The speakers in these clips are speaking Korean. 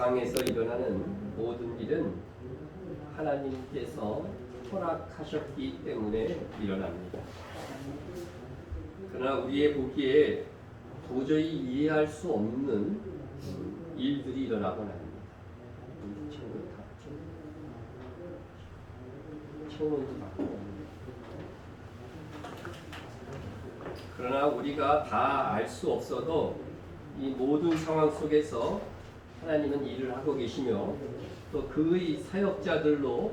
세상에서 일어나는 모든 일은 하나님께서 허락하셨기 때문에 일어납니다. 그러나 우리의 보기에 도저히 이해할 수 없는 일들이 일어나곤 합니다. 청원도 받고. 그러나 우리가 다 알 수 없어도 이 모든 상황 속에서 하나님은 일을 하고 계시며 또 그의 사역자들로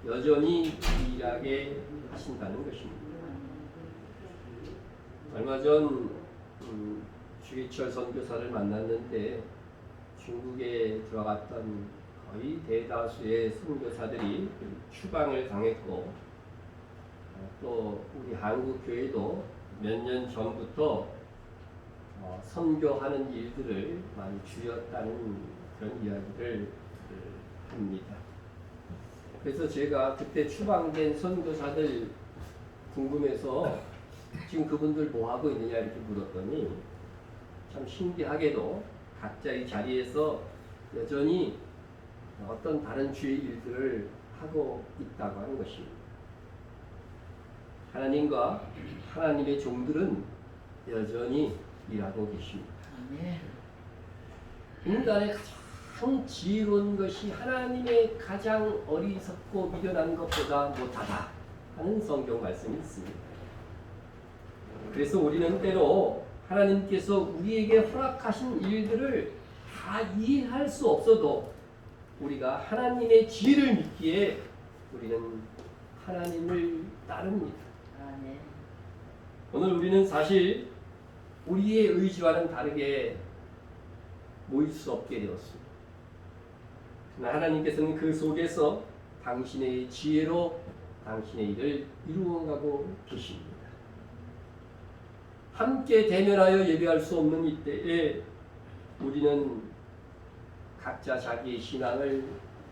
여전히 일하게 하신다는 것입니다. 얼마 전 주기철 선교사를 만났는데 중국에 들어갔던 거의 대다수의 선교사들이 추방을 당했고 또 우리 한국 교회도 몇 년 전부터 선교하는 일들을 많이 줄였다는 그런 이야기를 합니다. 그래서 제가 그때 추방된 선교사들 궁금해서 지금 그분들 뭐 하고 있느냐 이렇게 물었더니 참 신기하게도 각자의 자리에서 여전히 어떤 다른 주의 일들을 하고 있다고 하는 것입니다. 하나님과 하나님의 종들은 여전히 일하고 계십니다. 인간의 가장 지혜로운 것이 하나님의 가장 어리석고 미련한 것보다 못하다 하는 성경 말씀이 있습니다. 그래서 우리는 때로 하나님께서 우리에게 허락하신 일들을 다 이해할 수 없어도 우리가 하나님의 지혜를 믿기에 우리는 하나님을 따릅니다. 오늘 우리는 사실 우리의 의지와는 다르게 모일 수 없게 되었습니다. 그러나 하나님께서는 그 속에서 당신의 지혜로 당신의 일을 이루어가고 계십니다. 함께 대면하여 예배할 수 없는 이때에 우리는 각자 자기의 신앙을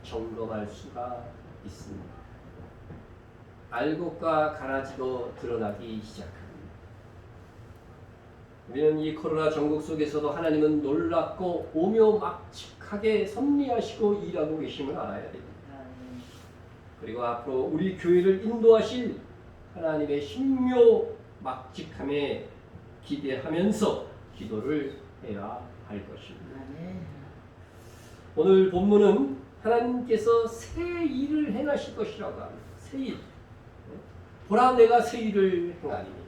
점검할 수가 있습니다. 알곡과 가라지도 드러나기 시작합니다. 우리는 이 코로나 전국 속에서도 하나님은 놀랍고 오묘막직하게 섭리하시고 일하고 계심을 알아야 됩니다. 그리고 앞으로 우리 교회를 인도하실 하나님의 신묘막직함에 기대하면서 기도를 해야 할 것입니다. 오늘 본문은 하나님께서 새 일을 행하실 것이라고 합니다. 새 일. 보라 내가 새 일을 행하리니.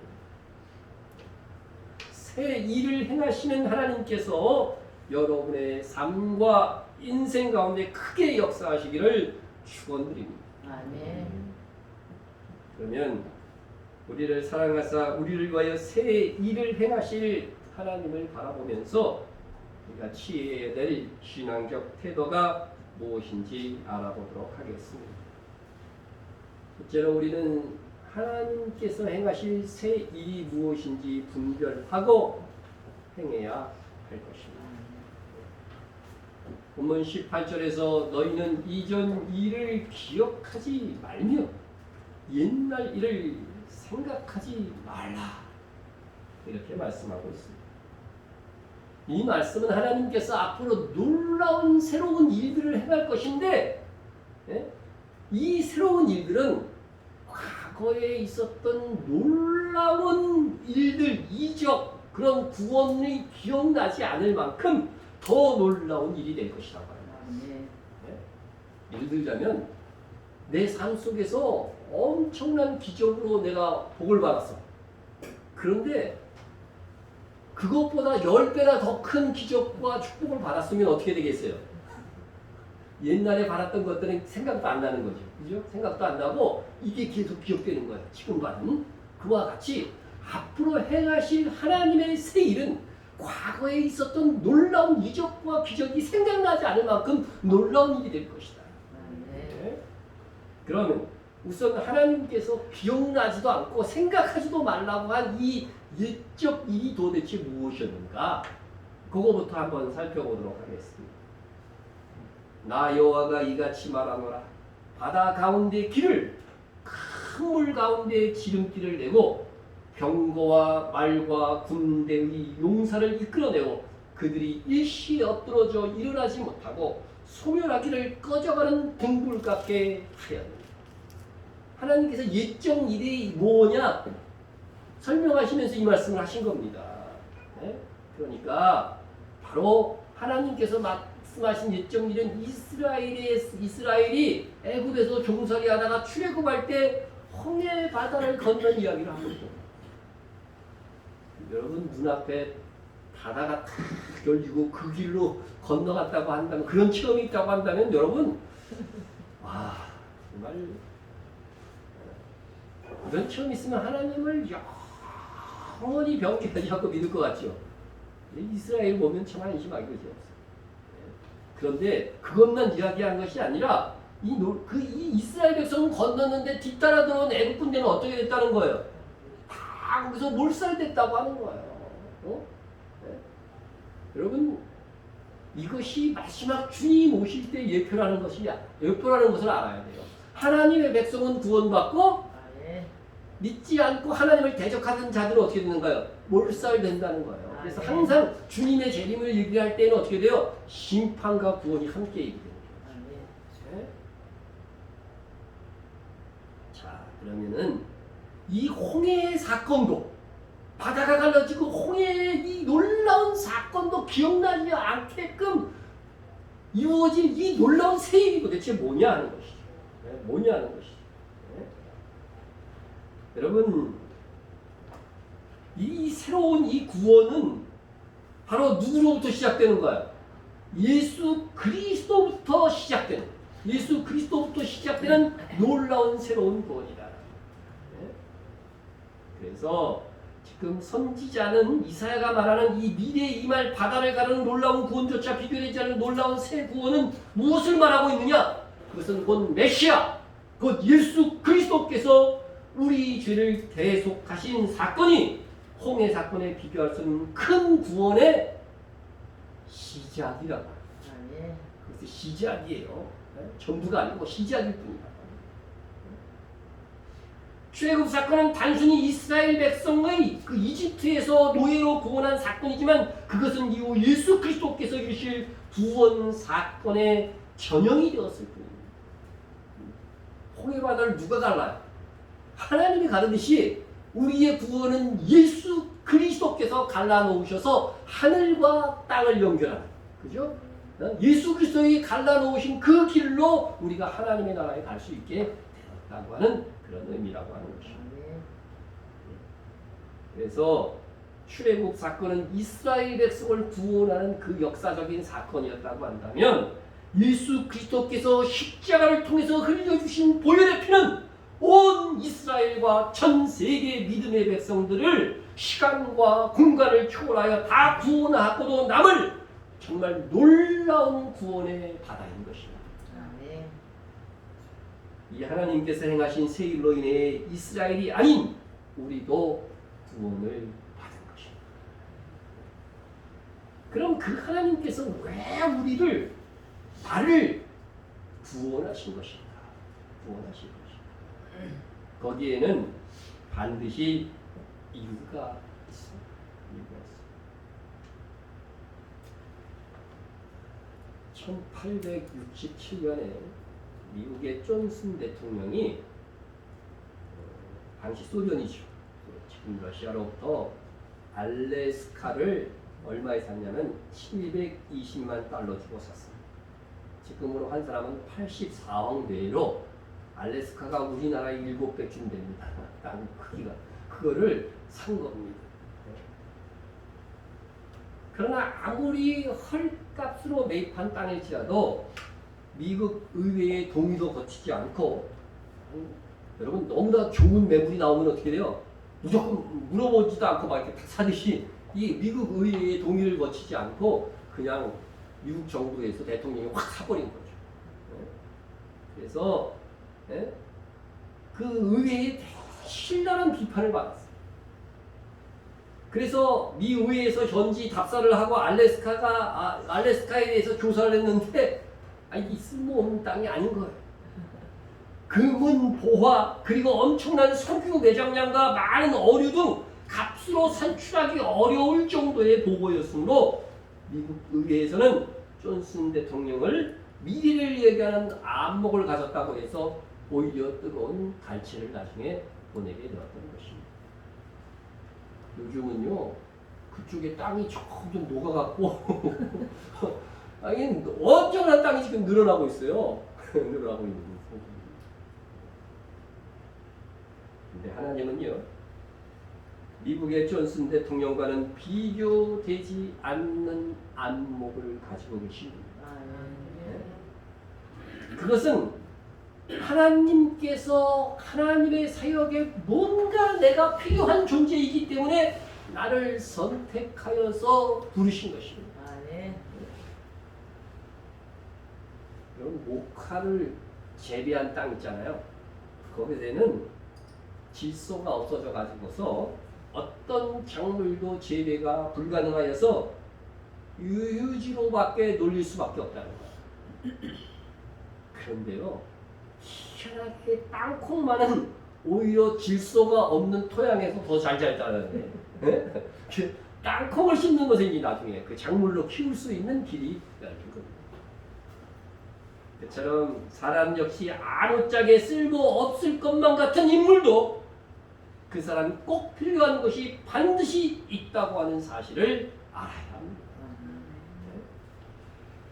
새 일을 행하시는 하나님께서 여러분의 삶과 인생 가운데 크게 역사하시기를 축원드립니다. 아멘. 그러면 우리를 사랑하사 우리를 위하여 새 일을 행하실 하나님을 바라보면서 우리가 취해야 될 신앙적 태도가 무엇인지 알아보도록 하겠습니다. 첫째로 우리는 하나님께서 행하실 새 일이 무엇인지 분별하고 행해야 할 것입니다. 본문 18절에서 너희는 이전 일을 기억하지 말며 옛날 일을 생각하지 말라 이렇게 말씀하고 있습니다. 이 말씀은 하나님께서 앞으로 놀라운 새로운 일들을 행할 것인데 이 새로운 일들은 과거에 있었던 놀라운 일들, 이적, 그런 구원이 기억나지 않을 만큼 더 놀라운 일이 될 것이라고 합니다. 예를 들자면 내 삶 속에서 엄청난 기적으로 내가 복을 받았어. 그런데 그것보다 10배나 더 큰 기적과 축복을 받았으면 어떻게 되겠어요? 옛날에 받았던 것들은 생각도 안 나는 거죠. 그죠? 생각도 안 나고 이게 계속 기억되는 거예요. 지금 받은 그와 같이 앞으로 행하실 하나님의 새 일은 과거에 있었던 놀라운 이적과 기적이 생각나지 않을 만큼 놀라운 일이 될 것이다. 네. 그러면 우선 하나님께서 기억나지도 않고 생각하지도 말라고 한 이 옛적 일이 도대체 무엇이었는가? 그거부터 한번 살펴보도록 하겠습니다. 나 여호와가 이같이 말하노라. 바다 가운데 길을 큰 물 가운데 지름길을 내고 병거와 말과 군대의 용사를 이끌어내고 그들이 일시에 엎드러져 일어나지 못하고 소멸하기를 꺼져가는 등불 같게 하였느니라. 하나님께서 예정 일이 뭐냐 설명하시면서 이 말씀을 하신 겁니다. 네? 그러니까 바로 하나님께서 말씀하신 예정 일은 이스라엘이 애굽에서 종살이하다가 출애굽할 때 홍해 바다를 건넌 이야기를 하는 거죠. 여러분 눈앞에 바다가 탁 열리고 그 길로 건너갔다고 한다면, 그런 체험이 있다고 한다면 여러분 와 정말 이런 체험이 있으면 하나님을 영원히 병기하지 않고 믿을 것 같죠. 이스라엘 보면 참 안심하기 그지 없어요. 그런데 그것만 이야기한 것이 아니라 이 이스라엘 백성은 건넜는데 뒤따라 들어온 애굽 군대는 어떻게 됐다는 거예요? 다 거기서 몰살됐다고 하는 거예요. 네? 여러분 이것이 마지막 주님 오실 때 예표라는 것을 알아야 돼요. 하나님의 백성은 구원받고 믿지 않고 하나님을 대적하는 자들은 어떻게 되는가요? 몰살된다는 거예요. 그래서 항상 주님의 재림을 얘기할 때는 어떻게 돼요? 심판과 구원이 함께 얘기되는 거예요. 네? 자, 그러면은 이 홍해의 사건도, 바다가 갈라지고 홍해의 이 놀라운 사건도 기억나지 않게끔 이루어진 이 놀라운 세일이 도대체 뭐냐 하는 것이죠. 네? 뭐냐 하는 것이죠. 네? 여러분 이 새로운 이 구원은 바로 누구로부터 시작되는 거예요? 예수 그리스도부터 시작되는, 예수 그리스도부터 시작되는 놀라운 새로운 구원이다. 네? 그래서 지금 선지자는 이사야가 말하는 이 미래에 임할 바다를 가르는 놀라운 구원조차 비교되지 않는 놀라운 새 구원은 무엇을 말하고 있느냐? 그것은 곧 메시아, 곧 예수 그리스도께서 우리 죄를 대속하신 사건이 홍해 사건에 비교할 수 없는 큰 구원의 시작이라고. 그것이 시작이에요. 전부가 아니고 시작일 뿐이다. 출애굽 사건은 단순히 이스라엘 백성의 그 이집트에서 노예로 구원한 사건이지만 그것은 이후 예수 그리스도께서 이루실 구원 사건의 전형이 되었을 뿐입니다. 홍해 바다를 누가 갈라요? 하나님이 가르듯이 우리의 구원은 예수 그리스도께서 갈라놓으셔서 하늘과 땅을 연결하는, 그죠? 예수 그리스도의 갈라놓으신 그 길로 우리가 하나님의 나라에 갈 수 있게 되었다고 하는 그런 의미라고 하는 것입니다. 그래서 출애굽 사건은 이스라엘 백성을 구원하는 그 역사적인 사건이었다고 한다면 예수 그리스도께서 십자가를 통해서 흘려주신 보혈의 피는 온 이스라엘과 전 세계 믿음의 백성들을 시간과 공간을 초월하여 다 구원하고도 남을 정말 놀라운 구원의 바다인 것입니다. 이 하나님께서 행하신 새 일로 인해 이스라엘이 아닌 우리도 구원을 받은 것입니다. 그럼 그 하나님께서 왜 나를 구원하신 것인가? 구원하신 것인가? 거기에는 반드시 이유가 있습니다. 이유가 있습니다. 1867년에 미국의 존슨 대통령이 당시 소련이죠. 지금 러시아로부터 알래스카를 얼마에 샀냐면 720만 달러 주고 샀습니다. 지금으로 환산하면 84억 내로 알래스카가 우리나라의 7배쯤 됩니다. 땅 크기가. 그거를 산 겁니다. 그러나 아무리 헐값으로 매입한 땅일지라도 미국 의회의 동의도 거치지 않고, 여러분 너무나 좋은 매물이 나오면 어떻게 돼요? 무조건 물어보지도 않고 막 이렇게 다 사듯이 이 미국 의회의 동의를 거치지 않고 그냥 미국 정부에서 대통령이 확 사버린 거죠. 그래서 그 의회에 신랄한 비판을 받았어요. 그래서 미 의회에서 현지 답사를 하고 알래스카에 대해서 조사를 했는데 이 쓸모없는 땅이 아닌 거예요. 금은 보화 그리고 엄청난 석유 매장량과 많은 어류 등 값으로 산출하기 어려울 정도의 보고였으므로 미국 의회에서는 존슨 대통령을 미래를 얘기하는 안목을 가졌다고 해서 오히려 뜨거운 갈채를 나중에 보내게 되었던 것입니다. 요즘은요, 그쪽에 땅이 점점 녹아갖고 아니 엄청난 땅이 지금 늘어나고 있어요. 늘어나고 있는 상태입니다. 근데 하나님은요, 미국의 존슨 대통령과는 비교되지 않는 안목을 가지고 계십니다. 그것은 하나님께서 하나님의 사역에 뭔가 내가 필요한 존재이기 때문에 나를 선택하여서 부르신 것입니다. 여러분, 목화를 재배한 땅 있잖아요. 거기에는 질소가 없어져 가지고서 어떤 작물도 재배가 불가능하여서 유유지로밖에 놀릴 수밖에 없다는 거예요. 그런데요, 희한하게 땅콩만은 오히려 질소가 없는 토양에서 더 잘 자라는데 땅콩을 심는 것이 나중에 그 작물로 키울 수 있는 길이 열린 겁니다. 그처럼 사람 역시 아무짝에 쓸모 없을 것만 같은 인물도 그 사람이 꼭 필요한 것이 반드시 있다고 하는 사실을 알아야 합니다.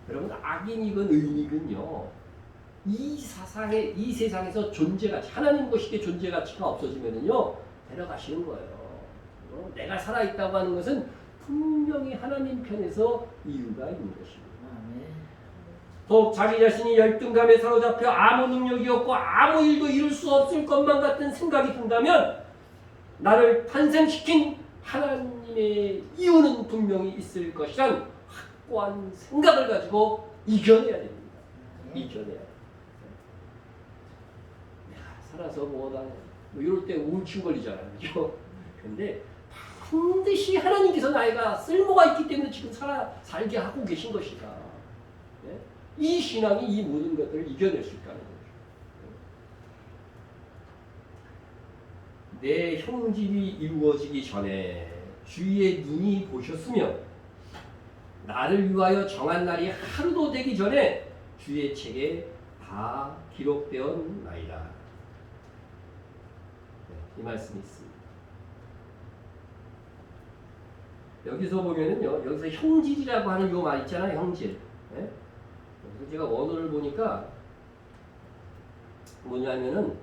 여러분, 악인이건 의인이건요, 이 세상에서 존재가치, 하나님 것이게 존재가치가 없어지면은요, 데려가시는 거예요. 내가 살아있다고 하는 것은 분명히 하나님 편에서 이유가 있는 것입니다. 또 자기 자신이 열등감에 사로잡혀 아무 능력이 없고 아무 일도 이룰 수 없을 것만 같은 생각이 든다면 나를 탄생시킨 하나님의 이유는 분명히 있을 것이란 확고한 생각을 가지고 이겨내야 됩니다. 이겨내야 됩니다. 살아서 뭐다 뭐 이럴 때 우울증 걸리잖아요. 그죠? 근데 반드시 하나님께서 나이가 쓸모가 있기 때문에 지금 살게 하고 계신 것이다. 네? 이 신앙이 이 모든 것들을 이겨낼 수 있다는 거죠. 내 형질이 이루어지기 전에 주의 눈이 보셨으며 나를 위하여 정한 날이 하루도 되기 전에 주의 책에 다 기록되었나이다. 이 말씀이 있습니다. 여기서 보면은요, 여기서 형질이라고 하는 요 말 있잖아요, 형질. 네? 그래서 제가 원어를 보니까 뭐냐면은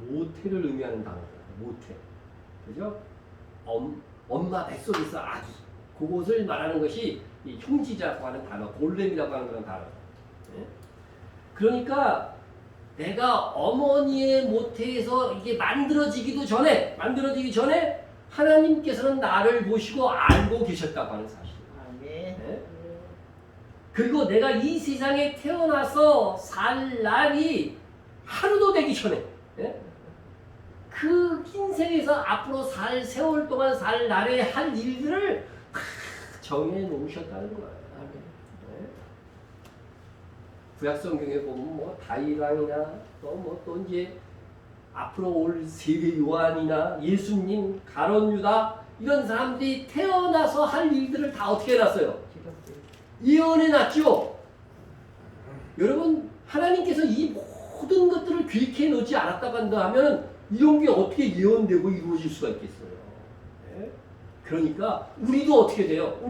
모태를 의미하는 단어예요. 모태. 그죠? 엄마 뱃속에서 아기. 그것을 말하는 것이 이 형질이라고 하는 단어, 골렘이라고 하는 그런 단어. 네? 그러니까 내가 어머니의 모태에서 이게 만들어지기 전에 하나님께서는 나를 보시고 알고 계셨다고 하는 사실입니다. 네? 그리고 내가 이 세상에 태어나서 살 날이 하루도 되기 전에 그 인생에서 앞으로 살 세월 동안 살 날에 할 일들을 다 정해 놓으셨다는 거예요. 구약성경에 보면 뭐 다윗왕이나 또 이제 앞으로 올 세계 요한이나 예수님, 가론 유다 이런 사람들이 태어나서 할 일들을 다 어떻게 해놨어요? 예언해 놨죠. 여러분, 하나님께서 이 모든 것들을 계획해 놓지 않았다고 한다 하면 이런 게 어떻게 예언되고 이루어질 수가 있겠어요? 네? 그러니까 우리도 어떻게 돼요?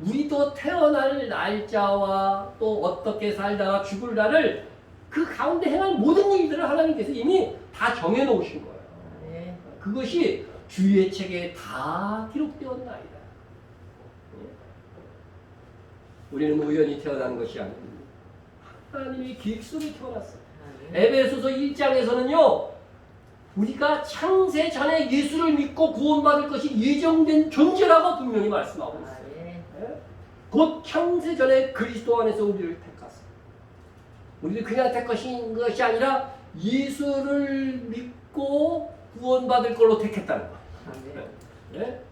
우리도 태어날 날짜와 또 어떻게 살다가 죽을 날을 그 가운데 행할 모든 일들을 하나님께서 이미 다 정해 놓으신 거예요. 네. 그것이 주의 책에 다 기록되었나이다. 네? 우리는 우연히 태어난 것이 아닙니다. 하나님의 계획 속에 태어났어요. 에베소서 1장에서는요, 우리가 창세 전에 예수를 믿고 구원받을 것이 예정된 존재라고 분명히 말씀하고 있어요. 곧 창세 전에 그리스도 안에서 우리를 택하사. 우리를 그냥 택하신 것이 아니라 예수를 믿고 구원받을 걸로 택했다는 거예요. 네?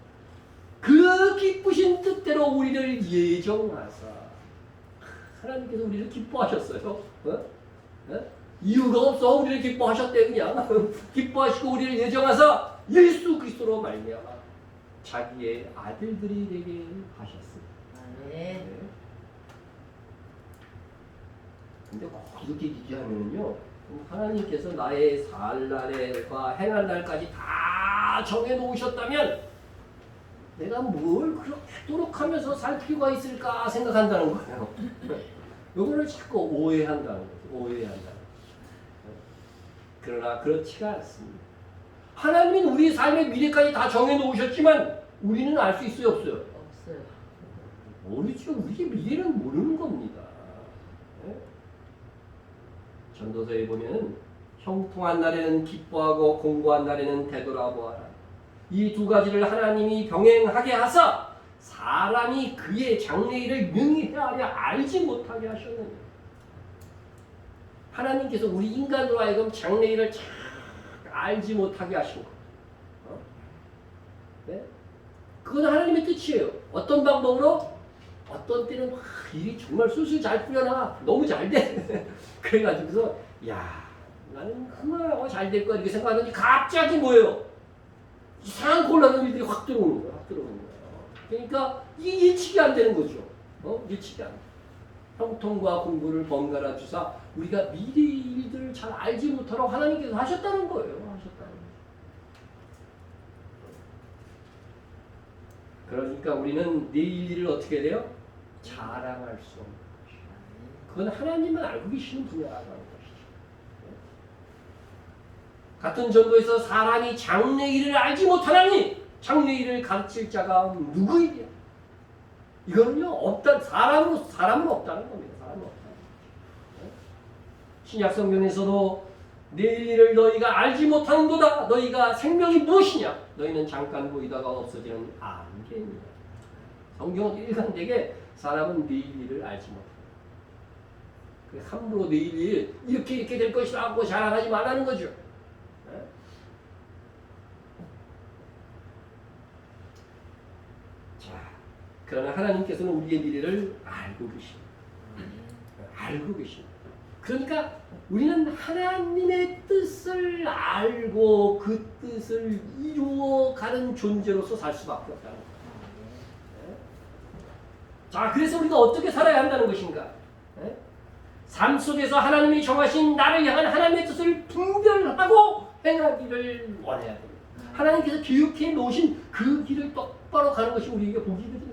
그 기쁘신 뜻대로 우리를 예정하사. 하나님께서 우리를 기뻐하셨어요. 이유가 없어 우리를 기뻐하셨대. 그냥 기뻐하시고 우리를 예정하사 예수 그리스도로 말미암아 자기의 아들들이 되게 하셨습니다. 네. 근데 꼭 이렇게 기도하면요, 하나님께서 나의 살 날과 행할 날까지 다 정해 놓으셨다면 내가 뭘 그렇게 노력하면서 살 필요가 있을까 생각한다는 거예요. 이거를 자꾸 오해한다는 거죠. 오해한다는 거죠. 그러나 그렇지가 않습니다. 하나님은 우리 삶의 미래까지 다 정해 놓으셨지만 우리는 알 수 있어요, 없어요? 없어요. 모르죠. 우리 미래는 모르는 겁니다. 네? 전도서에 보면 형통한 날에는 기뻐하고 공고한 날에는 되돌아보아라. 이 두 가지를 하나님이 병행하게 하사 사람이 그의 장래일을 능히 헤아려 알지 못하게 하셨느니라. 하나님께서 우리 인간으로 하여금 장래일을 잘 알지 못하게 하신 것. 네? 그건 하나님의 뜻이에요. 어떤 방법으로? 어떤 때는 일이 정말 술술 잘 풀려나 너무 잘 돼. 그래가지고서 야 나는 그만하고 잘 될 거야 이렇게 생각하더니 갑자기 뭐예요? 이상한 곤란한 일들이 확 들어오는 거야. 확 들어오는 거야. 그러니까 이게 예측이 안 되는 거죠. 예측이 안 돼. 형통과 공부를 번갈아 주사 우리가 미래 일들을 잘 알지 못하라고 하나님께서 하셨다는 거예요. 하셨다는 거예요. 그러니까 우리는 내일 일을 어떻게 돼요? 자랑할 수 없는 것이죠. 그건 하나님만 알고 계시는 분야라는 것이죠. 같은 전도에서 사람이 장래일을 알지 못하나니 장래일을 가르칠 자가 누구이랴? 이거는요 사람은 없다는 겁니다. 사람은 없다는 거죠. 신약 성경에서도 내일 일을 너희가 알지 못하는도다. 너희가 생명이 무엇이냐? 너희는 잠깐 보이다가 없어지는 안개입니다. 성경은 일관되게 사람은 내일 일을 알지 못합니다. 함부로 내일 일 이렇게 될 것이라고 자랑하지 말라는 거죠. 그러나 하나님께서는 우리의 미래를 알고 계십니다. 알고 계십니다. 그러니까 우리는 하나님의 뜻을 알고 그 뜻을 이루어가는 존재로서 살 수밖에 없다는 거예요. 자, 그래서 우리가 어떻게 살아야 한다는 것인가? 삶 속에서 하나님이 정하신 나를 향한 하나님의 뜻을 분별하고 행하기를 원해야 됩니다. 하나님께서 기획해 놓으신 그 길을 똑바로 가는 것이 우리에게 복이거든요.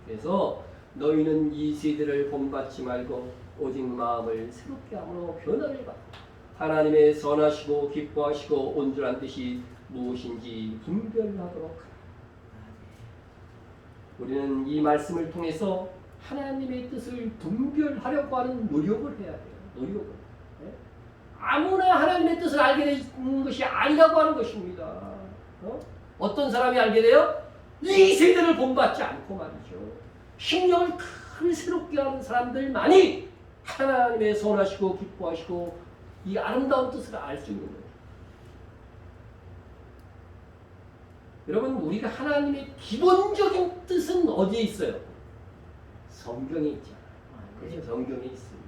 그래서 너희는 이 세대를 본받지 말고 오직 마음을 새롭게 함으로 변화를 받고 하나님의 선하시고 기뻐하시고 온전한 뜻이 무엇인지 분별하도록 하라. 우리는 이 말씀을 통해서 하나님의 뜻을 분별하려고 하는 노력을 해야 돼요. 노력을. 아무나 하나님의 뜻을 알게 되는 것이 아니라고 하는 것입니다. 어떤 사람이 알게 돼요? 이 세대를 본받지 않고 말이죠. 심령을 크게 새롭게 하는 사람들만이 하나님의 선하시고 기뻐하시고 이 아름다운 뜻을 알 수 있는 거예요. 여러분 우리가 하나님의 기본적인 뜻은 어디에 있어요? 성경에 있잖아요. 그렇죠? 성경에 있습니다.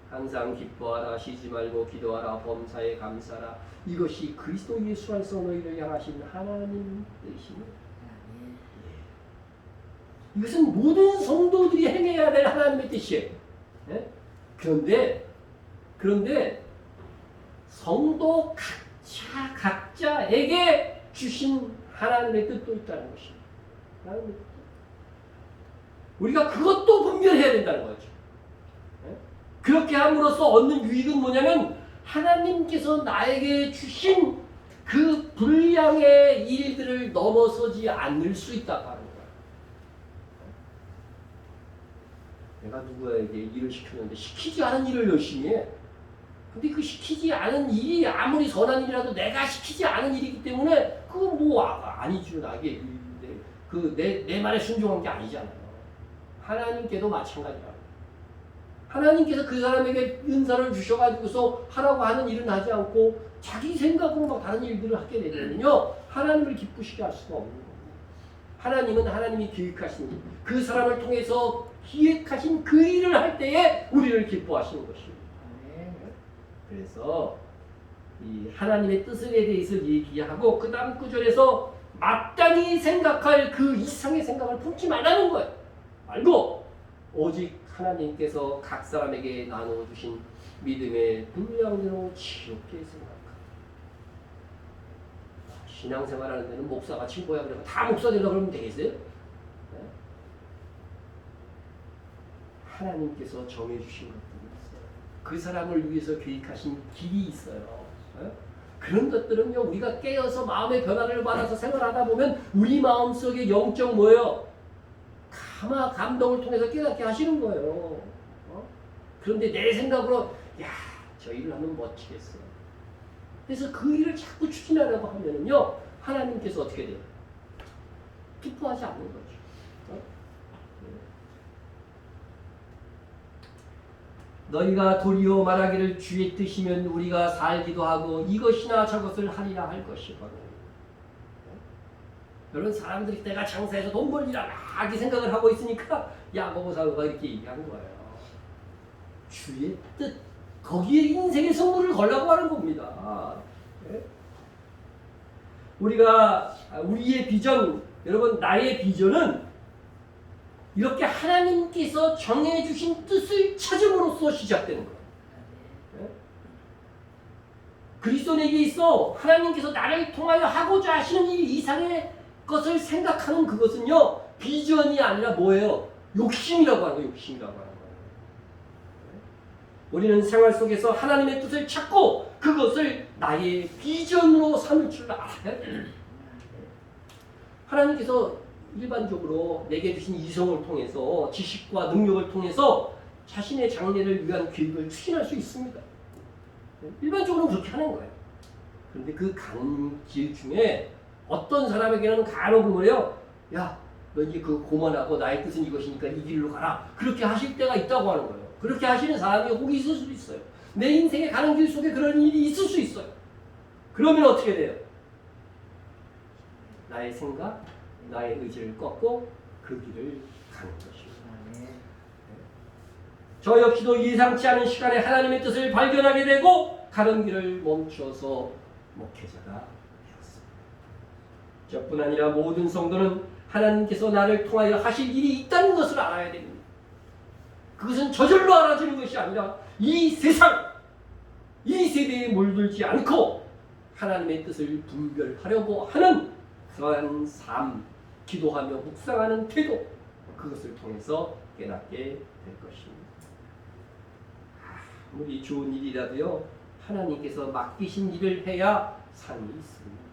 항상 기뻐하라, 쉬지 말고 기도하라, 범사에 감사하라. 이것이 그리스도 예수 안에서 너희를 향하신 하나님 뜻입니다. 이것은 모든 성도들이 행해야 될 하나님의 뜻이에요. 그런데 성도 각자에게 주신 하나님의 뜻도 있다는 것입니다. 하나님의 뜻. 우리가 그것도 분별해야 된다는 거죠. 그렇게 함으로써 얻는 유익은 뭐냐면 하나님께서 나에게 주신 그 분량의 일들을 넘어서지 않을 수 있다고 하는 거예요. 내가 누구에게 일을 시켰는데 시키지 않은 일을 열심히 해. 근데 그 시키지 않은 일이 아무리 선한 일이라도 내가 시키지 않은 일이기 때문에 그건 뭐 아니죠. 나에게 내 말에 순종한 게 아니잖아요. 하나님께도 마찬가지라고. 하나님께서 그 사람에게 은사를 주셔가지고서 하라고 하는 일은 하지 않고 자기 생각으로 막 다른 일들을 하게 되면요 하나님을 기쁘시게 할 수가 없는 겁니다. 하나님은 하나님이 기획하신 일, 그 사람을 통해서 기획하신 그 일을 할 때에 우리를 기뻐하시는 것입니다. 그래서 이 하나님의 뜻에 대해서 얘기하고 그 다음 구절에서 마땅히 생각할 그 이상의 생각을 품지 말라는 거예요. 말고 오직 하나님께서 각 사람에게 나눠주신 믿음의 분량대로 지혜롭게 생각하고, 신앙생활하는 데는 목사가 친구야 그러면 다 목사 되려고 그러면 되겠어요? 네? 하나님께서 정해주신 것들이 있어요. 그 사람을 위해서 계획하신 길이 있어요. 네? 그런 것들은요, 우리가 깨어서 마음의 변화를 받아서 생활하다 보면 우리 마음속에 영적 뭐예요? 감동을 통해서 깨닫게 하시는 거예요. 그런데 내 생각으로 야, 저 일을 하면 멋지겠어. 그래서 그 일을 자꾸 추진하려고 하면은요, 하나님께서 어떻게 돼요? 기뻐하지 않는 거죠. 너희가 도리어 말하기를 주의 뜻이면 우리가 살기도 하고 이것이나 저것을 하리라 할 것이거든. 그런 사람들이 내가 장사해서 돈 벌리라 막 이 생각을 하고 있으니까 야고보 사도가 이렇게 얘기한 거예요. 주의 뜻, 거기에 인생의 선물을 걸라고 하는 겁니다. 네? 우리의 비전, 여러분 나의 비전은 이렇게 하나님께서 정해주신 뜻을 찾음으로써 시작되는 거예요. 네? 그리스도 내게 있어 하나님께서 나를 통하여 하고자 하시는 일 이상의 것을 생각하는 그것은요, 비전이 아니라 뭐예요? 욕심이라고 하는 거예요. 욕심이라고 하는 거예요. 우리는 생활 속에서 하나님의 뜻을 찾고 그것을 나의 비전으로 삼을 줄 알아야 돼요. 하나님께서 일반적으로 내게 주신 이성을 통해서 지식과 능력을 통해서 자신의 장래를 위한 계획을 추진할 수 있습니다. 일반적으로 그렇게 하는 거예요. 그런데 그 가는 길 중에 어떤 사람에게는 간혹 뭐래요? 야, 너 이제 그 고만하고 나의 뜻은 이것이니까 이 길로 가라. 그렇게 하실 때가 있다고 하는 거예요. 그렇게 하시는 사람이 혹 있을 수도 있어요. 내 인생에 가는 길 속에 그런 일이 있을 수 있어요. 그러면 어떻게 돼요? 나의 생각, 나의 의지를 꺾고 그 길을 가는 것입니다. 저 역시도 예상치 않은 시간에 하나님의 뜻을 발견하게 되고 가는 길을 멈춰서 목회자가 되었습니다. 저뿐 아니라 모든 성도는 하나님께서 나를 통하여 하실 일이 있다는 것을 알아야 됩니다. 그것은 저절로 알아지는 것이 아니라 이 세상, 이 세대에 물들지 않고 하나님의 뜻을 분별하려고 하는 그러한 삶, 기도하며 묵상하는 태도, 그것을 통해서 깨닫게 될 것입니다. 아무리 좋은 일이라도요, 하나님께서 맡기신 일을 해야 삶이 있습니다.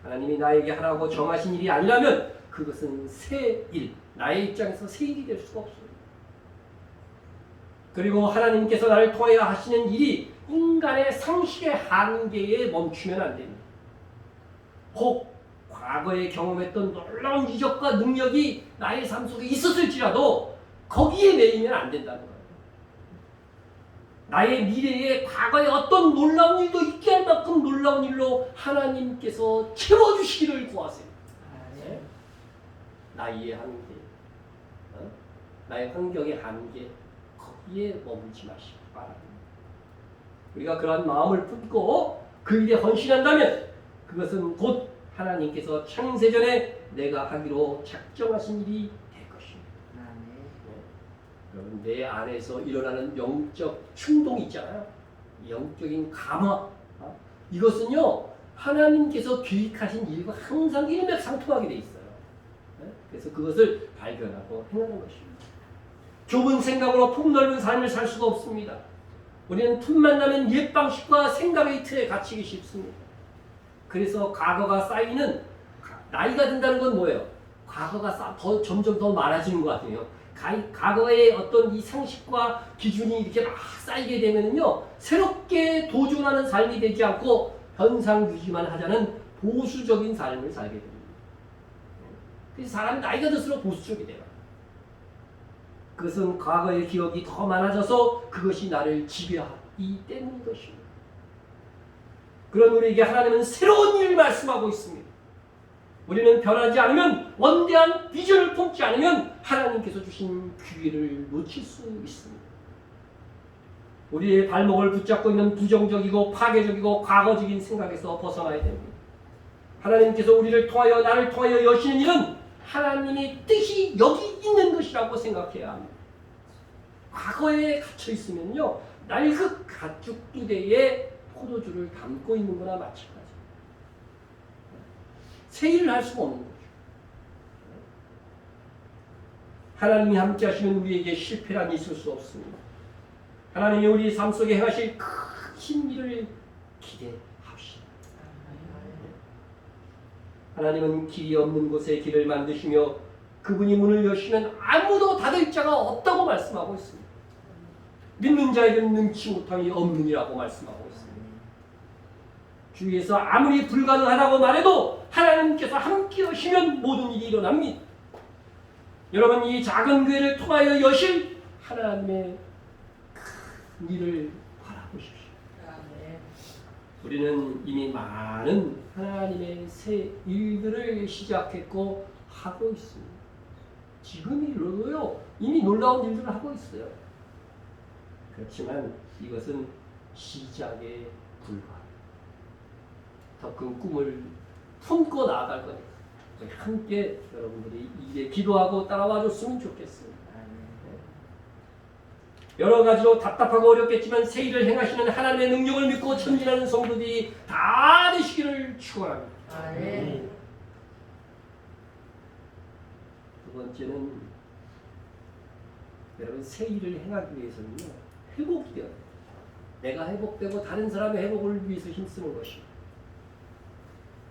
하나님이 나에게 하라고 정하신 일이 아니라면 그것은 새 일, 나의 입장에서 새 일이 될 수가 없어요. 그리고 하나님께서 나를 통하여 하시는 일이 인간의 상식의 한계에 멈추면 안 됩니다. 혹 과거에 경험했던 놀라운 이적과 능력이 나의 삶 속에 있었을지라도 거기에 매이면 안 된다는 거예요. 나의 미래에 과거에 어떤 놀라운 일도 있게 할 만큼 놀라운 일로 하나님께서 채워주시기를 구하세요. 네? 나의 한계, 나의 환경의 한계, 거기에 머물지 마시기 바랍니다. 우리가 그러한 마음을 품고 그 일에 헌신한다면 그것은 곧 하나님께서 창세전에 내가 하기로 작정하신 일이 될 것입니다. 여러분, 내 안에서 일어나는 영적 충동이 있잖아요. 영적인 감화. 이것은요, 하나님께서 계획하신 일과 항상 일맥상통하게 돼 있어요. 그래서 그것을 발견하고 행하는 것입니다. 좁은 생각으로 폭넓은 삶을 살 수가 없습니다. 우리는 틈만 나면 옛 방식과 생각의 틀에 갇히기 쉽습니다. 그래서 과거가 쌓이는, 나이가 든다는 건 뭐예요? 과거가 점점 더 많아지는 것 같아요. 과거의 어떤 이 상식과 기준이 이렇게 막 쌓이게 되면요, 새롭게 도전하는 삶이 되지 않고 현상 유지만 하자는 보수적인 삶을 살게 됩니다. 그래서 사람이 나이가 들수록 보수적이 돼요. 그것은 과거의 기억이 더 많아져서 그것이 나를 지배하기 때문인 것입니다. 그런 우리에게 하나님은 새로운 일을 말씀하고 있습니다. 우리는 변하지 않으면, 원대한 비전을 품지 않으면 하나님께서 주신 기회를 놓칠 수 있습니다. 우리의 발목을 붙잡고 있는 부정적이고 파괴적이고 과거적인 생각에서 벗어나야 됩니다. 하나님께서 우리를 통하여 나를 통하여 여시는 일은 하나님의 뜻이 여기 있는 것이라고 생각해야 합니다. 과거에 갇혀 있으면요, 낡은 가죽 두대에 포도주를 담고 있는 거나 마찬가지. 새 일을 할 수가 없는 거죠. 하나님이 함께 하시면 우리에게 실패란 있을 수 없습니다. 하나님이 우리 삶 속에 행하실 큰 일을 기대합시다. 하나님은 길이 없는 곳에 길을 만드시며 그분이 문을 여시면 아무도 닫을 자가 없다고 말씀하고 있습니다. 믿는 자에게는 능치 못함이 없느니라고 말씀하고 있습니다. 주위에서 아무리 불가능하다고 말해도 하나님께서 함께 하시면 모든 일이 일어납니다. 여러분, 이 작은 교회를 통하여 여실 하나님의 큰 일을 바라보십시오. 우리는 이미 많은 하나님의 새 일들을 시작했고 하고 있습니다. 지금이로도요, 이미 놀라운 일들을 하고 있어요. 그렇지만 이것은 시작에 불과합니다. 더 큰 꿈을 품고 나아갈 거니까 함께 여러분들이 이제 기도하고 따라와 줬으면 좋겠습니다. 여러 가지로 답답하고 어렵겠지만 새 일을 행하시는 하나님의 능력을 믿고 전진하는 성도들이 다 되시기를 축원합니다. 두 번째는 여러분, 새 일을 행하기 위해서는요, 회복이 되어야 돼요. 내가 회복되고 다른 사람의 회복을 위해서 힘쓰는 것입니다.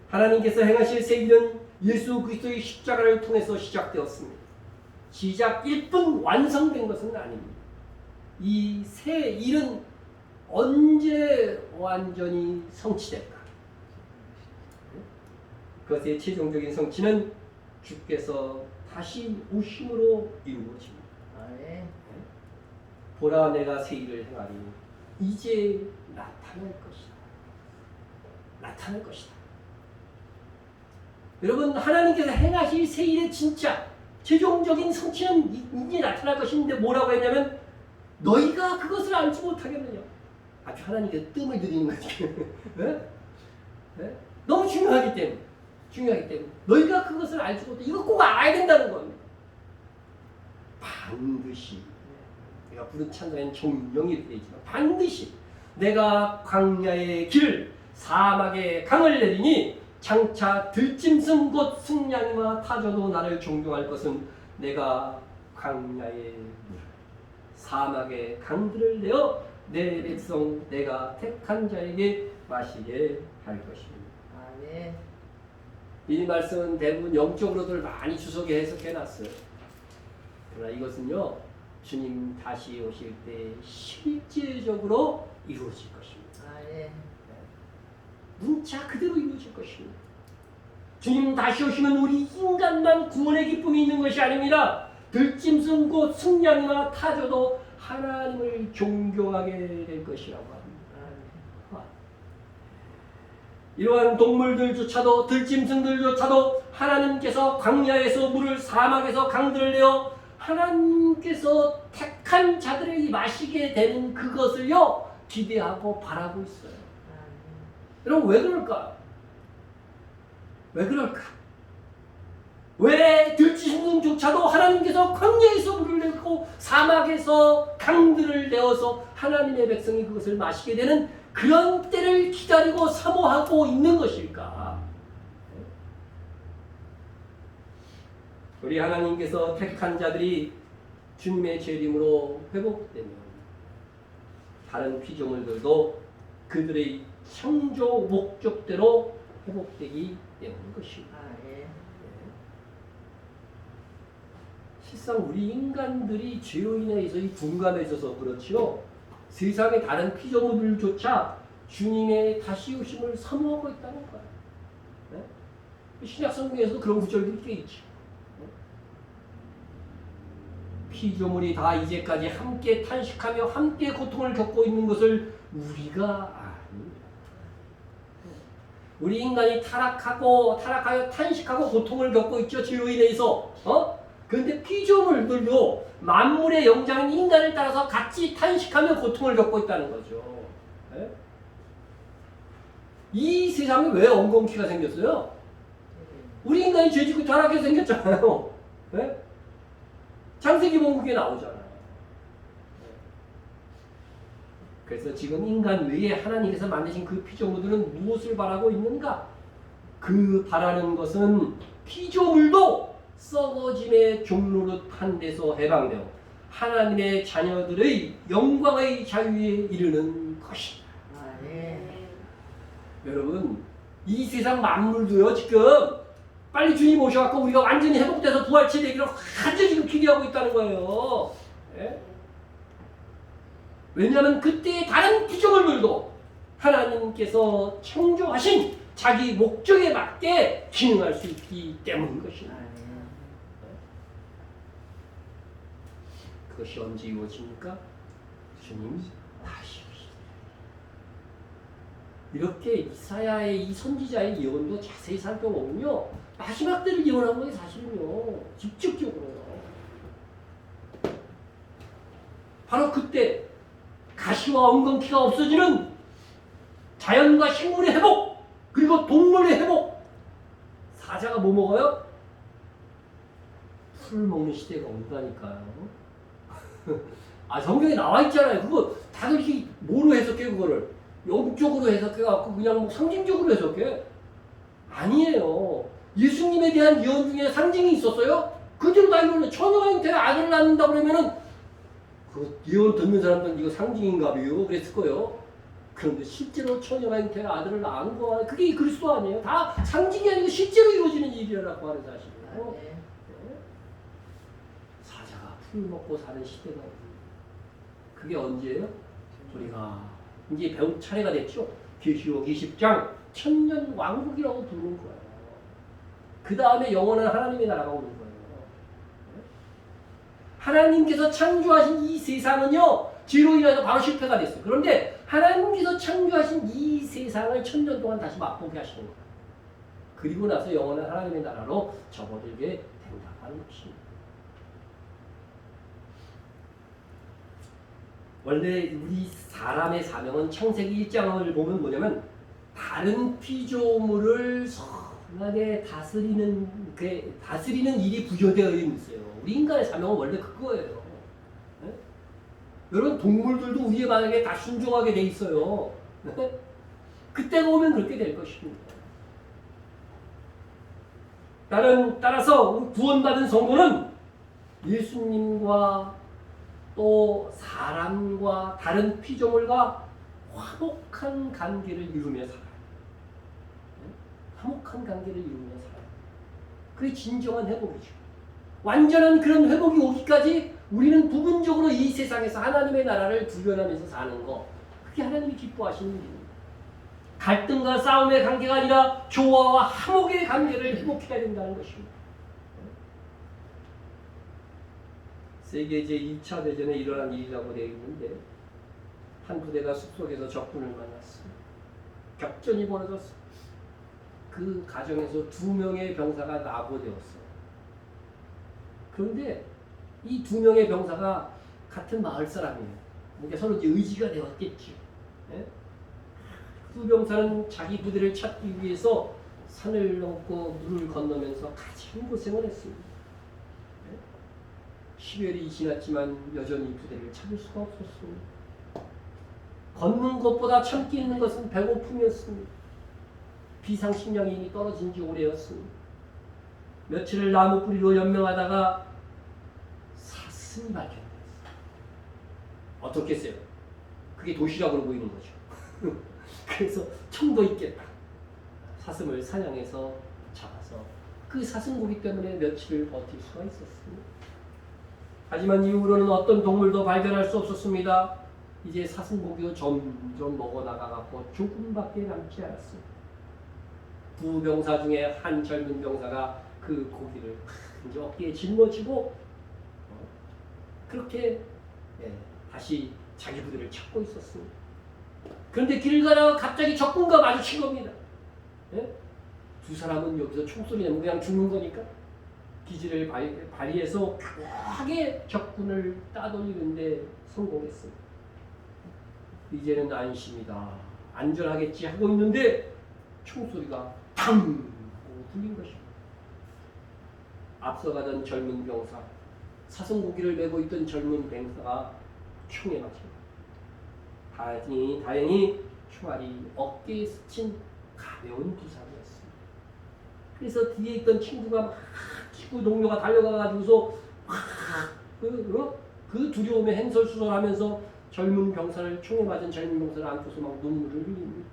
하나님께서 행하실 새 일은 예수 그리스도의 십자가를 통해서 시작되었습니다. 시작일 뿐 완성된 것은 아닙니다. 이 새 일은 언제 완전히 성취될까? 그것의 최종적인 성취는 주께서 다시 오심으로 이루어집니다. 보라, 내가 새 일을 행하리. 이제 나타날 것이다. 나타날 것이다. 여러분, 하나님께서 행하실 새 일의 진짜 최종적인 성취는 이제 나타날 것인데 뭐라고 했냐면 너희가 그것을 알지 못하겠느냐. 아주 하나님께서 뜸을 들이는 거지. 네? 네? 너무 중요하기 때문에 너희가 그것을 알지 못해. 이거 꼭 알아야 된다는 겁니다. 반드시 내가 부른 찬송에는 종명이 이렇게 되지만 반드시 내가 광야의 길을 사막의 강을 내리니 장차 들짐승 곧 승냥이와 타조도 나를 존경할 것은 내가 광야의 물 사막의 강들을 내어 내 백성 내가 택한 자에게 마시게 할 것입니다. 이 말씀은 대부분 영적으로들 많이 주석에 해석해놨어요. 그러나 이것은요, 주님 다시 오실 때 실제적으로 이루어질 것입니다. 문자 그대로 이루어질 것입니다. 주님 다시 오시면 우리 인간만 구원의 기쁨이 있는 것이 아닙니다. 들짐승 곧 승냥이와 타조도 하나님을 존경하게 될 것이라고 합니다. 이러한 동물들조차도 들짐승들조차도 하나님께서 광야에서 물을 사막에서 강들을 내어 하나님께서 택한 자들에게 마시게 되는 그것을요 기대하고 바라고 있어요. 여러분, 왜 그럴까? 왜 그럴까? 왜 들짐승조차도 하나님께서 광야에서 물을 내고 사막에서 강들을 내어서 하나님의 백성이 그것을 마시게 되는 그런 때를 기다리고 사모하고 있는 것일까? 우리 하나님께서 택한 자들이 주님의 재림으로 회복되면 다른 피조물들도 그들의 창조 목적대로 회복되기 때문인 것입니다. 실상 우리 인간들이 죄로 인해서 이 둔감에 있어서 그렇지요. 세상의 다른 피조물들조차 주님의 다시 오심을 사모하고 있다는 거예요. 네? 신약 성경에서도 그런 구절들이 꽤 있죠. 네? 피조물이 다 이제까지 함께 탄식하며 함께 고통을 겪고 있는 것을 우리가 압니다. 우리 인간이 타락하여 탄식하고 고통을 겪고 있죠. 죄로 인해서. 그런데 피조물들도 만물의 영장인 인간을 따라서 같이 탄식하며 고통을 겪고 있다는 거죠. 네? 이 세상에 왜 엉겅퀴가 생겼어요? 우리 인간이 죄짓고 타락해서 생겼잖아요. 네? 창세기 보면 그게 나오잖아요. 그래서 지금 인간 외에 하나님께서 만드신 그 피조물들은 무엇을 바라고 있는가? 그 바라는 것은 피조물도 썩어짐의 종로릇한 데서 해방되어 하나님의 자녀들의 영광의 자유에 이르는 것이다. 여러분, 이 세상 만물도요, 지금 빨리 주님 오셔갖고 우리가 완전히 회복돼서 부활체 되기를 완전히 지금 기대하고 있다는 거예요. 예? 왜냐하면 그때 다른 피조물들도 하나님께서 창조하신 자기 목적에 맞게 기능할 수 있기 때문인 것입니다. 그것이 언제 이루어집니까? 주님 다시 오시리라. 이렇게 이사야의 이 선지자의 예언도 자세히 살펴보면요, 마지막 때를 예언한 거예요. 사실은요, 직접적으로요. 바로 그때 가시와 엉겅퀴가 없어지는 자연과 식물의 회복, 그리고 동물의 회복. 사자가 뭐 먹어요? 풀 먹는 시대가 온다니까요. 아, 성경에 나와 있잖아요. 그거 다들 이렇게 뭐로 해석해? 그거를 영적으로 해석해갖고 그냥 뭐 상징적으로 해석해? 아니에요. 예수님에 대한 예언 중에 상징이 있었어요? 그대로 다 이거는 처녀 형태의 아들을 낳는다 그러면은 그 예언 듣는 사람들은 이거 상징인가 봐요. 그랬을 거예요. 그런데 실제로 처녀가 형태의 아들을 낳은 거, 그게 그리스도 아니에요? 다 상징이 아니고 실제로 이루어지는 일이라고 하는 사실이에요. 네. 사자가 풀 먹고 사는 시대가 그게 언제예요? 우리가 이제 배울 차례가 됐죠. 계시록 20장 천년 왕국이라고 부르는 거예요. 그 다음에 영원한 하나님의 나라가 오는 거예요. 하나님께서 창조하신 이 세상은요, 죄로 인해서 바로 실패가 됐어요. 그런데 하나님께서 창조하신 이 세상을 천년 동안 다시 맛보게 하시는 거예요. 그리고 나서 영원한 하나님의 나라로 접어들게 된다고 하는 것입니다. 원래 우리 사람의 사명은 창세기 1장을 보면 뭐냐면 다른 피조물을 선하게 다스리는 일이 부여되어 있어요. 우리 인간의 사명은 원래 그거예요. 네? 여러분, 동물들도 우리의 만약에 다 순종하게 돼 있어요. 네? 그때가 오면 그렇게 될 것입니다. 따라서 구원받은 성도는 예수님과 또 사람과 다른 피조물과 화목한 관계를 이루며 살아요. 화목한 관계를 이루며 살아요. 그게 진정한 회복이죠. 완전한 그런 회복이 오기까지 우리는 부분적으로 이 세상에서 하나님의 나라를 구현하면서 사는 거, 그게 하나님이 기뻐하시는 일입니다. 갈등과 싸움의 관계가 아니라 조화와 화목의 관계를 회복해야 된다는 것입니다. 세계 제2차 대전에 일어난 일이라고 되어 있는데 한 부대가 숲속에서 적군을 만났습니다. 격전이 벌어졌습니다. 그 과정에서 2명의 병사가 나고되었어요. 그런데 이 2명의 병사가 같은 마을 사람이에요. 그러니까 서로 의지가 되었겠죠. 네? 그 병사는 자기 부대를 찾기 위해서 산을 넘고 물을 건너면서 가장 고생을 했습니다. 10여일이 지났지만 여전히 부대를 찾을 수가 없었습니다. 걷는 것보다 참기 있는 것은 배고픔이었습니다. 비상식량이 이미 떨어진 지 오래였습니다. 며칠을 나무 뿌리로 연명하다가 사슴이 발견됐어요. 어떻게 했어요? 그게 도시락으로 보이는 거죠. 그래서 총도 있겠다. 사슴을 사냥해서 잡아서 그 사슴고기 때문에 며칠을 버틸 수가 있었습니다. 하지만 이후로는 어떤 동물도 발견할 수 없었습니다. 이제 사슴고기도 점점 먹어나가고 조금밖에 남지 않았습니다. 2병사 중에 한 젊은 병사가 그 고기를 이제 어깨에 짊어지고 그렇게 다시 자기 부대를 찾고 있었습니다. 그런데 길을 가다가 갑자기 적군과 마주친 겁니다. 두 사람은 여기서 총소리 내면 그냥 죽는 거니까 기지를 발휘해서 강하게 적군을 따돌리는데 성공했습니다. 이제는 안심이다, 안전하겠지 하고 있는데 총소리가 탕 하고 들린 것입니다. 앞서가던 젊은 병사, 사슴고기를 메고 있던 젊은 병사가 총에 맞습니다. 다행히 총알이 어깨에 스친 가벼운 부상이었습니다. 그래서 뒤에 있던 친구가 막 친구 동료가 달려가가지고서 그 두려움에 횡설수설하면서 젊은 병사를 총에 맞은 젊은 병사를 안고서 막 눈물을 흘립니다.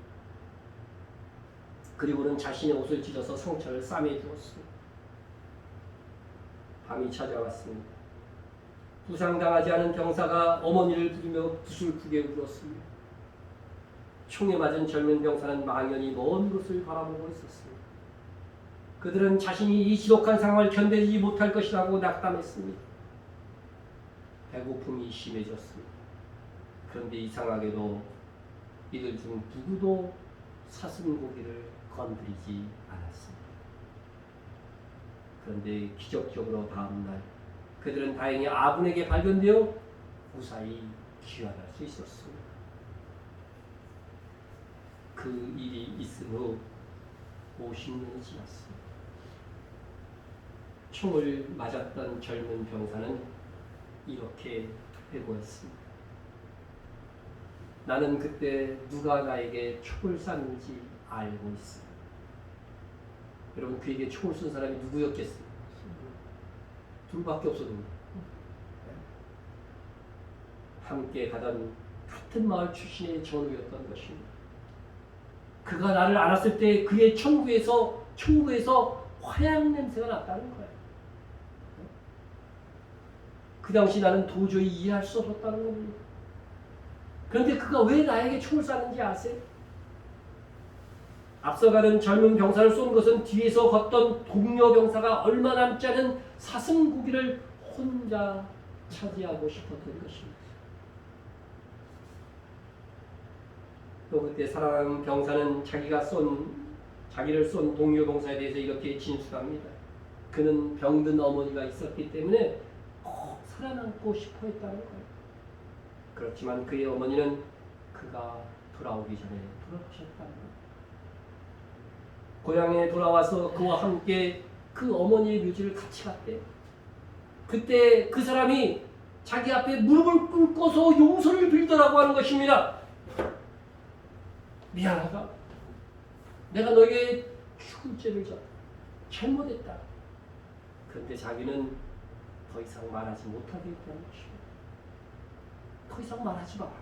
그리고는 자신의 옷을 찢어서 상처를 싸매 주었습니다. 밤이 찾아왔습니다. 부상당하지 않은 병사가 어머니를 부르며 부슬프게 울었습니다. 총에 맞은 젊은 병사는 망연히 먼 곳을 바라보고 있었습니다. 그들은 자신이 이 지독한 상황을 견디지 못할 것이라고 낙담했습니다. 배고픔이 심해졌습니다. 그런데 이상하게도 이들 중 누구도 사슴고기를 건드리지 않았습니다. 그런데 기적적으로 다음날 그들은 다행히 아군에게 발견되어 무사히 귀환할 수 있었습니다. 그 일이 있은 후 50년이 지났습니다. 총을 맞았던 젊은 병사는 이렇게 회고했습니다. 나는 그때 누가 나에게 총을 쐈는지 알고 있습니다. 여러분, 그에게 총을 쏜 사람이 누구였겠습니까? 둘밖에 없었는데 함께 가던 같은 마을 출신의 전우였던 것입니다. 그가 나를 알았을 때 그의 총구에서 화약 냄새가 났다는 거예요. 그 당시 나는 도저히 이해할 수 없었다는 겁니다. 그런데 그가 왜 나에게 총을 쐈는지 아세요? 앞서가는 젊은 병사를 쏜 것은 뒤에서 걷던 동료 병사가 얼마 남지 않은 사슴고기를 혼자 차지하고 싶었던 것입니다. 또 그때 사랑하는 병사는 자기를 쏜 동료 병사에 대해서 이렇게 진술합니다. 그는 병든 어머니가 있었기 때문에 꼭 살아남고 싶어 했다는 거예요. 그렇지만 그의 어머니는 그가 돌아오기 전에 돌아가셨다는 거예요. 고향에 돌아와서 그와 함께 그 어머니의 묘지를 같이 갔대요. 그때 그 사람이 자기 앞에 무릎을 꿇고서 용서를 빌더라고 하는 것입니다. 미안하다. 내가 너에게 죽을 죄를 졌다. 잘못했다. 그런데 자기는 더 이상 말하지 못하겠다는 것입니다. 더 이상 말하지 마라.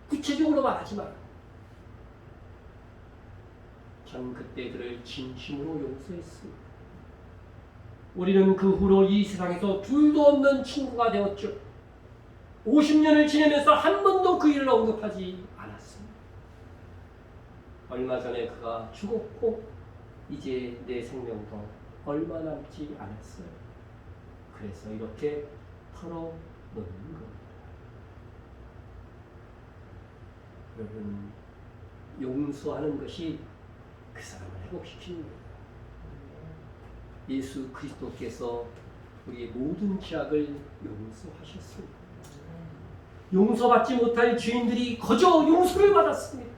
구체적으로 말하지 마라. 전 그때 그를 진심으로 용서했습니다. 우리는 그 후로 이 세상에서 둘도 없는 친구가 되었죠. 50년을 지내면서 한 번도 그 일을 언급하지 않았습니다. 얼마 전에 그가 죽었고 이제 내 생명도 얼마 남지 않았어요. 그래서 이렇게 털어놓는 겁니다. 여러분, 용서하는 것이 그 사람을 회복시키는 거예요. 예수 그리스도께서 우리의 모든 죄악을 용서하셨습니다. 용서받지 못할 죄인들이 거저 용서를 받았습니다.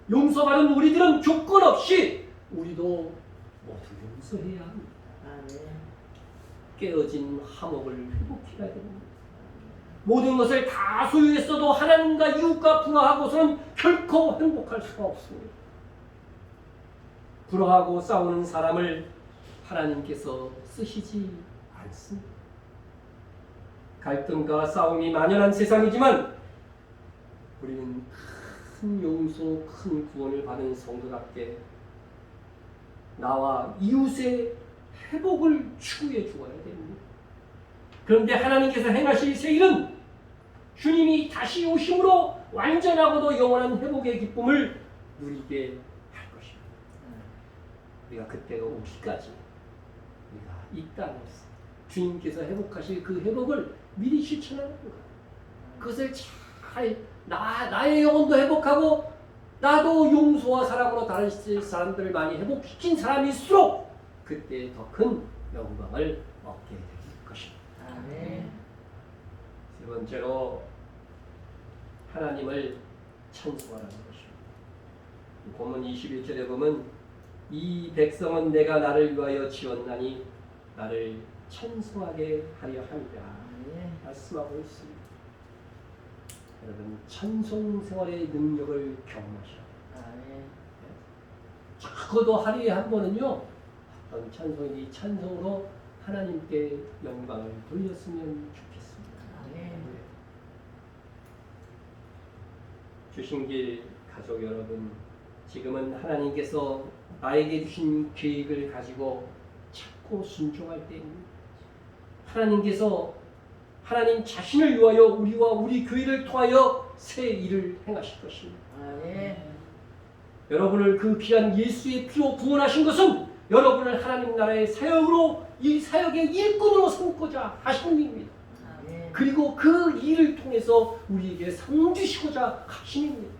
용서받은 우리들은 조건 없이 우리도 모두 용서해야 합니다. 깨어진 화목을 회복해야 됩니다. 모든 것을 다 소유했어도 하나님과 이웃과 불화하고서는 결코 행복할 수가 없습니다. 불화하고 싸우는 사람을 하나님께서 쓰시지 않습니다. 갈등과 싸움이 만연한 세상이지만 우리는 큰 용서, 큰 구원을 받은 성도답게 나와 이웃의 회복을 추구해 주어야 됩니다. 그런데 하나님께서 행하실 새 일은 주님이 다시 오심으로 완전하고도 영원한 회복의 기쁨을 누리게 할 것입니다. 우리가 그때가 오기까지 우리가 이 땅에서 주님께서 회복하실 그 회복을 미리 실천하는 거예요. 그것을 잘 나의 영혼도 회복하고 나도 용서와 사랑으로 다른 사람들을 많이 회복시킨 사람일수록 그때 더 큰 영광을 얻게 될 것입니다. 아멘. 세 번째로 하나님을 찬송하라는 것입니다. 본문 21절에 보면 이 백성은 내가 나를 위하여 지었나니 나를 찬송하게 하려 함이라 말씀하고 있습니다. 여러분 찬송 생활의 능력을 경험하셔. 적어도 하루에 한 번은요 어떤 찬송이 찬송으로 하나님께 영광을 돌렸으면 좋겠습니다. 주신길 가족 여러분, 지금은 하나님께서 나에게 주신 계획을 가지고 찾고 순종할 때입니다. 하나님께서 하나님 자신을 위하여 우리와 우리 교회를 통하여 새 일을 행하실 것입니다. 여러분을 그 귀한 예수의 피로 구원하신 것은 여러분을 하나님 나라의 사역으로 이 사역의 일꾼으로 삼고자 하신 일입니다. 그리고 그 일을 통해서 우리에게 상 주시고자 하신 일입니다.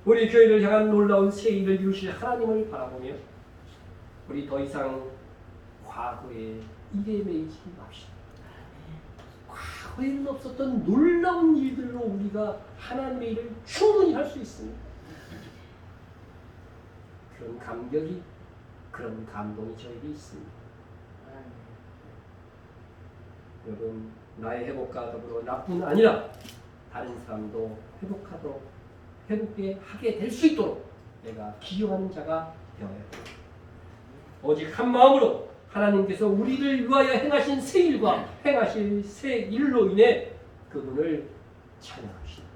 우리 교회를 향한 놀라운 새 일을 이루실 하나님을 바라보며 우리 더 이상 과거의 일에 매이지 맙시다. 과거에는 없었던 놀라운 일들로 우리가 하나님의 일을 충분히 할 수 있습니다. 그런 감격이, 그런 감동이 저에게 있습니다. 여러분, 나의 회복과 더불어 나뿐 아니라 다른 사람도 회복게 하게 될 수 있도록 내가 기여하는 자가 되어야 합니다. 오직 한 마음으로 하나님께서 우리를 위하여 행하신 새 일과 행하실 새 일로 인해 그분을 찬양합시다.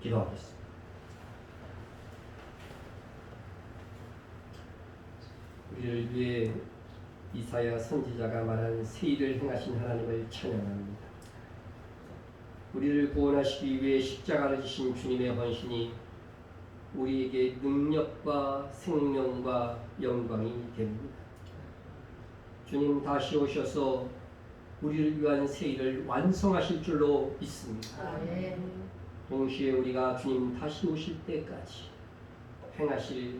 기도하겠습니다. 우리를 위해 이사야 선지자가 말한 새 일을 행하신 하나님을 찬양합니다. 우리를 구원하시기 위해 십자가를 지신 주님의 헌신이 우리에게 능력과 생명과 영광이 됩니다. 주님 다시 오셔서 우리를 위한 새 일을 완성하실 줄로 믿습니다. 동시에 우리가 주님 다시 오실 때까지 행하실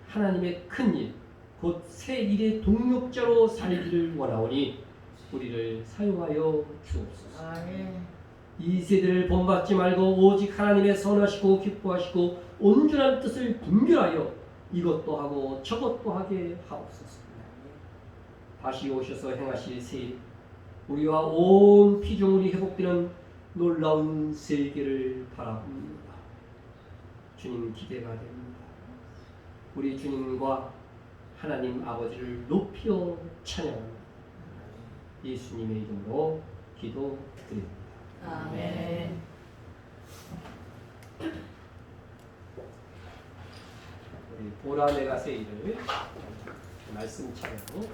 하나님의 큰 일, 곧 새 일의 동력자로 살기를 원하오니 우리를 사용하여 주옵소서. 이 세대를 본받지 말고 오직 하나님의 선하시고 기뻐하시고 온전한 뜻을 분별하여 이것도 하고 저것도 하게 하옵소서. 다시 오셔서 행하실 새 일, 우리와 온 피조물이 회복되는 놀라운 세계를 바라봅니다. 주님 기대가 됩니다. 우리 주님과 하나님 아버지를 높여 찬양합니다. 예수님의 이름으로 기도드립니다. 아멘. 우리 보라 내가 새 일을 말씀 차례로